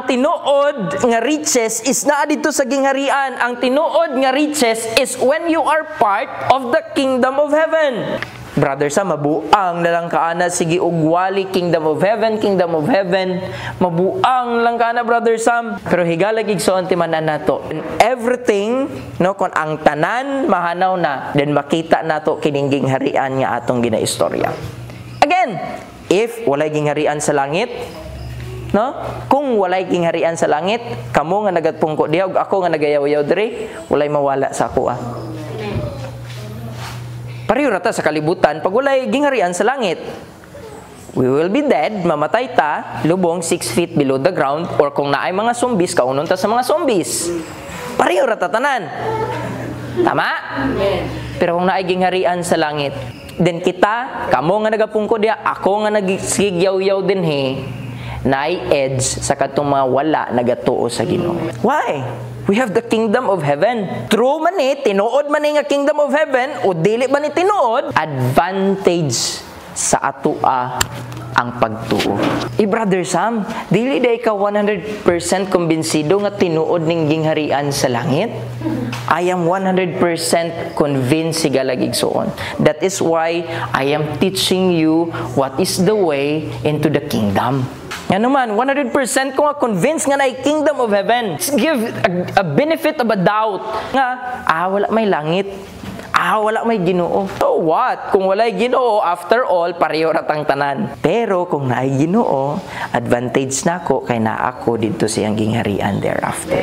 ang tinuod nga riches is naa dito sa gingharian. Ang tinuod nga riches is when you are part of the kingdom of heaven. Brother Sam, mabuang na lang kaana, sige ugwali, kingdom of heaven, mabuang lang kaana, Brother Sam. Pero higalagig so antimanan nato. Everything, no, kung ang tanan, mahanaw na, then makita nato kiningging harian nga atong ginaistorya. Again, if walay gingharian sa langit, no? Kung walay gingharian sa langit, kamo nga nagatpungko diha, ug ako nga nagayaw-yaw diri, walay mawala sa ako. Pareho rata sa kalibutan, pag walay gingharian sa langit, we will be dead, mamatay ta, lubong 6 feet below the ground, or kung naay mga zombies, kaunon ta sa mga zombies. Pareho rata tanan. Tama? Pero kung naay gingharian sa langit, then kita, kamo nga nagapungko diya, ako nga nagsigyaw-yaw din naay edge sa katong mga wala nagatuo sa Ginoo. Why? We have the kingdom of heaven. True man tinuod man nga kingdom of heaven, o dili man tinuod, advantage sa atua ang pagtuo. Brother Sam, dili day ka 100% kumbinsido nga tinuod ning gingharian sa langit? I am 100% convinced sigalagigsoon. That is why I am teaching you what is the way into the kingdom. Nga naman, 100% ko nga convinced nga na kingdom of heaven. Give a benefit of a doubt. Nga, wala may langit. Wala may Ginoo. So what? Kung walay Ginoo, after all, pareho ratang tanan. Pero kung naay Ginoo, advantage na ko kay naa ako dito siyang gingharian thereafter.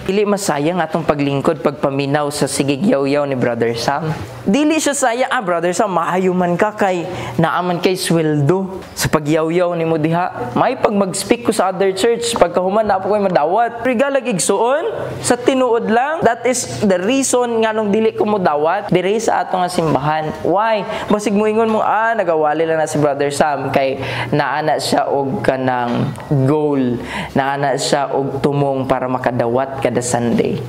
Dili masayang atong paglingkod, pagpaminaw sa sigigyaw-yaw ni Brother Sam. Dili siya sayang, Brother Sam, maayo man ka kay naaman kay sweldo sa pagyaw-yaw ni mo diha. May pag mag-speak ko sa other church, pagkahuman na po ko'y madawat. Rigalag igsuon, sa tinuod lang. That is the reason nga nung dili ko mo dawat, dire sa atong nga simbahan. Why? Basig mo ingon mo, nagawali lang na si Brother Sam kay naana siya og kanang goal. Naana siya og tumong para makadawat kada Sunday.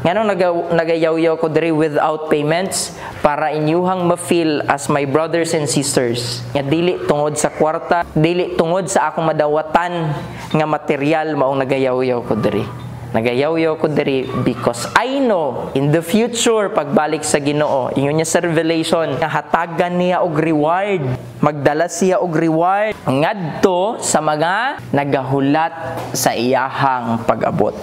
Nganong nagayaw-yaw ko diri without payments para inyuhang ma-feel as my brothers and sisters. Nga dili tungod sa kwarta, dili tungod sa akong madawatan nga material maong nagayaw-yaw ko diri. Nagayaw-yaw ko diri because I know in the future pagbalik sa Ginoo, ingon niya sa Revelation, nga hatagan niya og reward, magdala siya og reward ngadto sa mga nagahulat sa iyahang pag-abot.